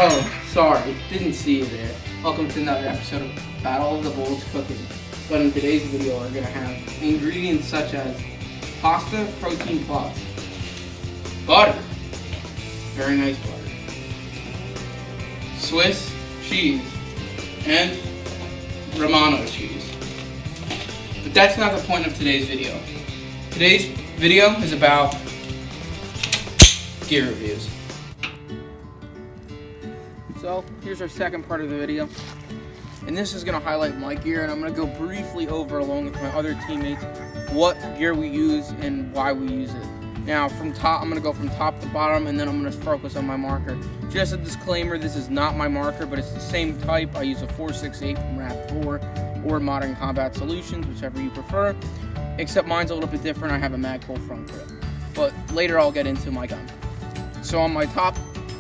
Oh, sorry, didn't see you there. Welcome to another episode of Battle of the Bulls Cooking. But in today's video, we're going to have ingredients such as pasta protein plus, butter, very nice butter, Swiss cheese, and Romano cheese. But that's not the point of today's video. Today's video is about gear reviews. So here's our second part of the video, and this is going to highlight my gear, and I'm going to go briefly over, along with my other teammates, what gear we use and why we use it. Now from top, I'm going to go from top to bottom, and then I'm going to focus on my marker. Just a disclaimer, this is not my marker, but it's the same type. I use a 468 from RAP4 or Modern Combat Solutions, whichever you prefer, except mine's a little bit different. I have a Magfed front grip, but later I'll get into my gun. So on my top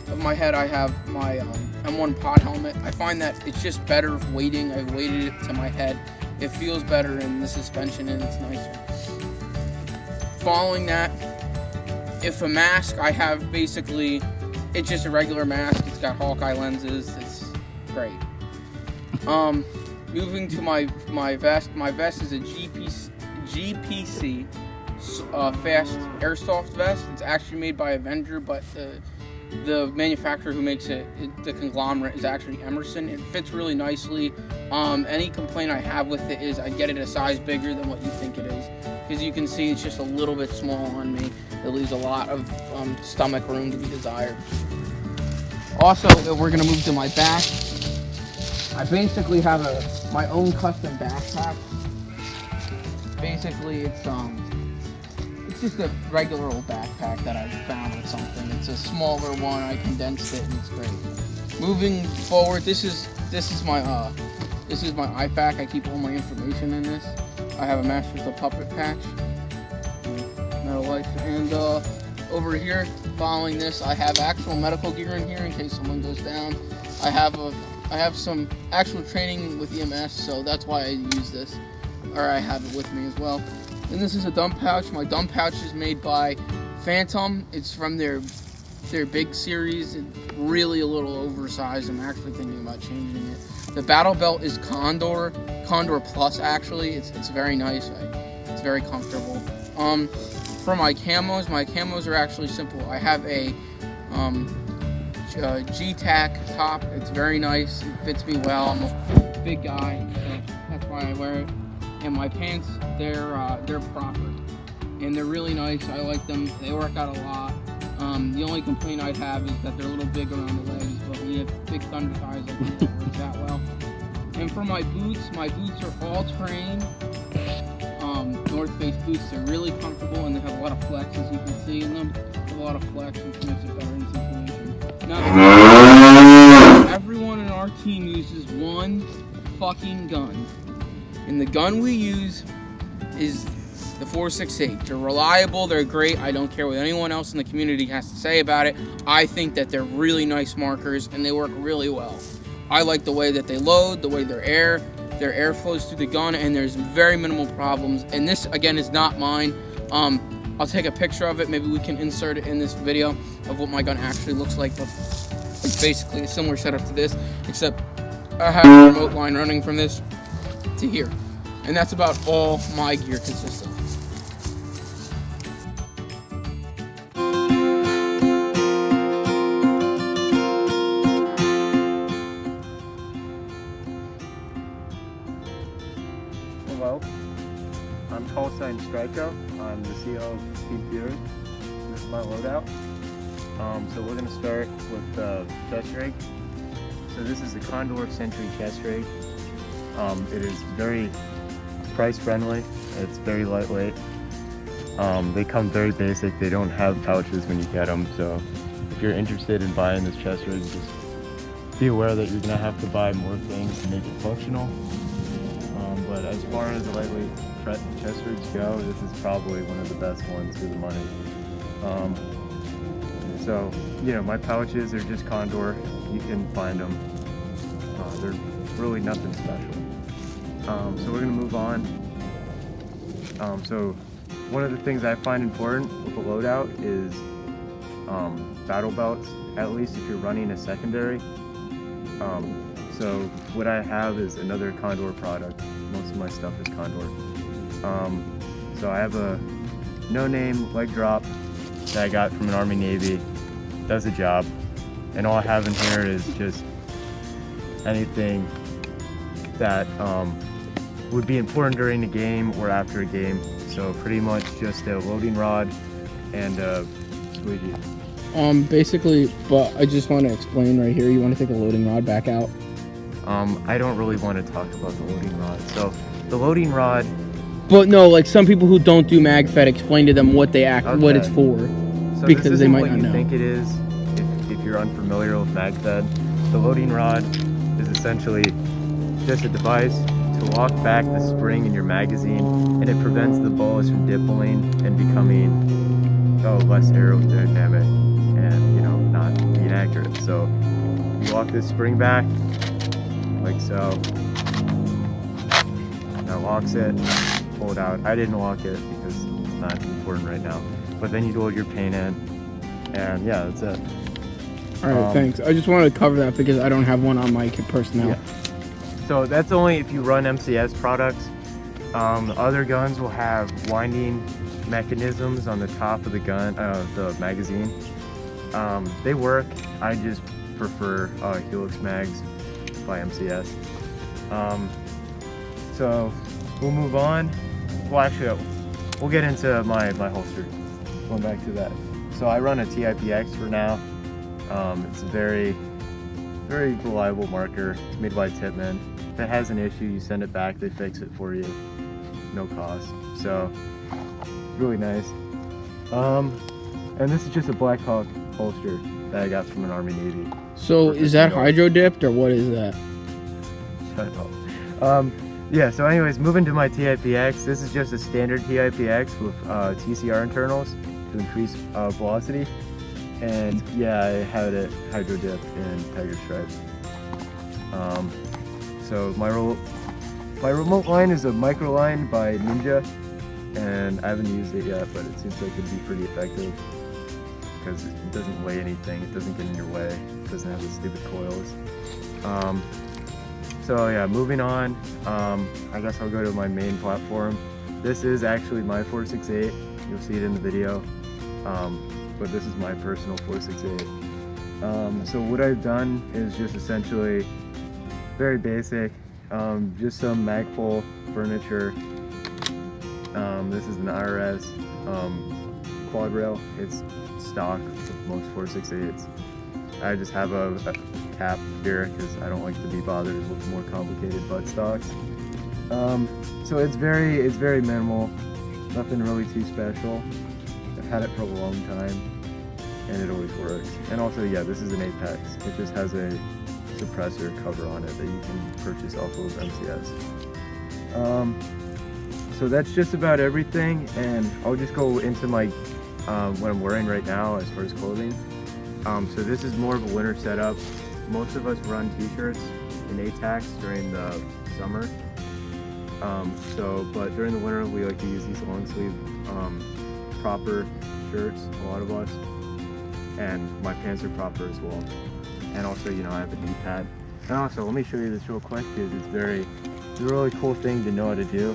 of my head, I have my M1 pod helmet. I find that it's just better weighting. I've weighted it to my head. It feels better in the suspension, and it's nicer. Following that, if a mask, I have basically, it's just a regular mask. It's got Hawkeye lenses. It's great. Moving to my vest. My vest is a GPC fast airsoft vest. It's actually made by Avenger, but the manufacturer who makes it, the conglomerate, is actually Emerson. It fits really nicely. Any complaint I have with it is I get it a size bigger than what you think it is. As you can see, it's just a little bit small on me. It leaves a lot of stomach room to be desired. Also, we're going to move to my back. I basically have my own custom backpack. Basically, it's just a regular old backpack that I found with something. It's a smaller one. I condensed it, and it's great. Moving forward, this is my iPack. I keep all my information in this. I have a Masters of Puppet patch, metal life, and over here, following this, I have actual medical gear in here in case someone goes down. I have some actual training with EMS, so that's why I use this, or I have it with me as well. And this is a dump pouch. My dump pouch is made by Phantom. It's from their big series. It's really a little oversized. I'm actually thinking about changing it. The battle belt is Condor Plus. Actually, it's very nice. It's very comfortable. For my camos are actually simple. I have a G-Tac top. It's very nice. It fits me well. I'm a big guy, so that's why I wear it. And my pants, they're proper, and they're really nice. I like them. They work out a lot. The only complaint I'd have is that they're a little big around the legs, but when you have big thunder thighs, I think it works out well. And for my boots are all terrain North Face boots. They're really comfortable, and they have a lot of flex, as you can see in them. They have a lot of flex, which makes it better in situation. Now, everyone in our team uses one fucking gun. And the gun we use is the 468. They're reliable, they're great. I don't care what anyone else in the community has to say about it. I think that they're really nice markers, and they work really well. I like the way that they load, the way their air flows through the gun, and there's very minimal problems. And this, again, is not mine. I'll take a picture of it. Maybe we can insert it in this video of what my gun actually looks like. But it's basically a similar setup to this, except I have a remote line running from this to here, and that's about all my gear consists of. Hello, I'm Call Sign Strico. I'm the CEO of Team Fury. This is my loadout. So we're going to start with the chest rig. So this is the Condor Sentry chest rig. It is very price friendly. It's very lightweight. They come very basic. They don't have pouches when you get them. So if you're interested in buying this chest rig, just be aware that you're gonna have to buy more things to make it functional. But as far as the lightweight chest rigs go, this is probably one of the best ones for the money. So my pouches are just Condor. You can find them. They're really nothing special. So we're going to move on. So one of the things I find important with a loadout is battle belts, at least if you're running a secondary. So what I have is another Condor product. Most of my stuff is Condor. So I have a no-name leg drop that I got from an Army Navy. Does the job. And all I have in here is just anything that would be important during a game or after a game. So pretty much just a loading rod and a squeegee. Basically, but I just want to explain right here, you want to take the loading rod back out? I don't really want to talk about the loading rod. So the loading rod. But no, like some people who don't do MagFed, explain to them what what it's for, so because they might not know. What you think it is, if you're unfamiliar with MagFed, the loading rod is essentially just a device to lock back the spring in your magazine, and it prevents the bullets from dippling and becoming less aerodynamic and not being accurate. So you lock this spring back like so. That locks it. Pull it out. I didn't lock it because it's not important right now. But then you load your paint in, and yeah, that's it. All right, thanks. I just wanted to cover that because I don't have one on my personnel. Yeah. So that's only if you run MCS products. Other guns will have winding mechanisms on the top of the gun, the magazine. They work. I just prefer Helix mags by MCS. So we'll move on. Well, actually, we'll get into my holster. Going back to that. So I run a TIPX for now. It's a very, very reliable marker. It's made by Tipman. If it has an issue, you send it back, they fix it for you. No cost. So, really nice. And this is just a Black Hawk holster that I got from an Army Navy. So is that hydro dipped or what is that? Shut up. Yeah, so anyways, moving to my TIPX. This is just a standard TIPX with TCR internals to increase velocity. And yeah, I had it hydro dipped in Tiger Stripe. So my remote line is a micro line by Ninja, and I haven't used it yet, but it seems like it'd be pretty effective because it doesn't weigh anything, it doesn't get in your way, it doesn't have the stupid coils. So yeah, moving on, I guess I'll go to my main platform. This is actually my 468, you'll see it in the video, but this is my personal 468. So what I've done is just essentially very basic, just some Magpul furniture. This is an IRS quad rail. It's stock with most 468s. I just have a cap here because I don't like to be bothered with more complicated buttstocks. So it's very minimal, nothing really too special. I've had it for a long time and it always works. And also, yeah, this is an Apex. It just has a suppressor cover on it that you can purchase off of MCS. So that's just about everything, and I'll just go into my what I'm wearing right now as far as clothing. So this is more of a winter setup. Most of us run t-shirts in ATACs during the summer. But during the winter we like to use these long sleeve proper shirts, a lot of us. And my pants are proper as well. And also, I have a knee pad. And also, let me show you this real quick because it's a really cool thing to know how to do.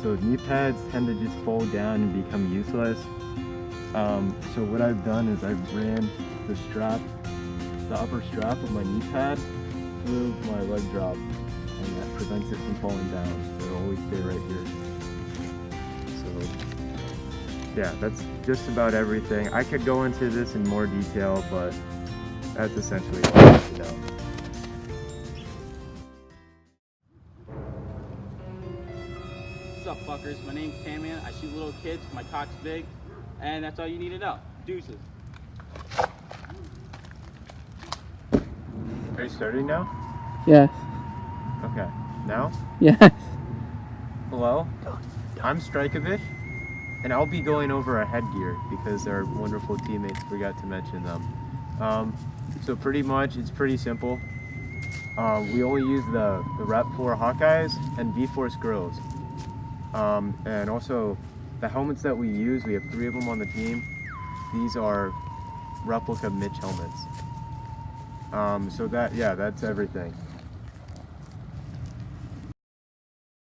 So knee pads tend to just fold down and become useless. So what I've done is I've ran the upper strap of my knee pad through my leg drop, and that prevents it from falling down. So it'll always stay right here. So yeah, that's just about everything. I could go into this in more detail, but that's essentially all I need to know. What's up, fuckers? My name's Tamian. I shoot little kids. My cock's big, and that's all you need to know. Deuces. Are you starting now? Yes. Okay. Now? Yes. Hello? I'm Strikovic, and I'll be going over our headgear because our wonderful teammates forgot to mention them. So pretty much, it's pretty simple. We only use the Rep 4 Hawkeyes and V-Force Grills. And also, the helmets that we use, we have 3 of them on the team. These are replica Mitch helmets. So that's everything.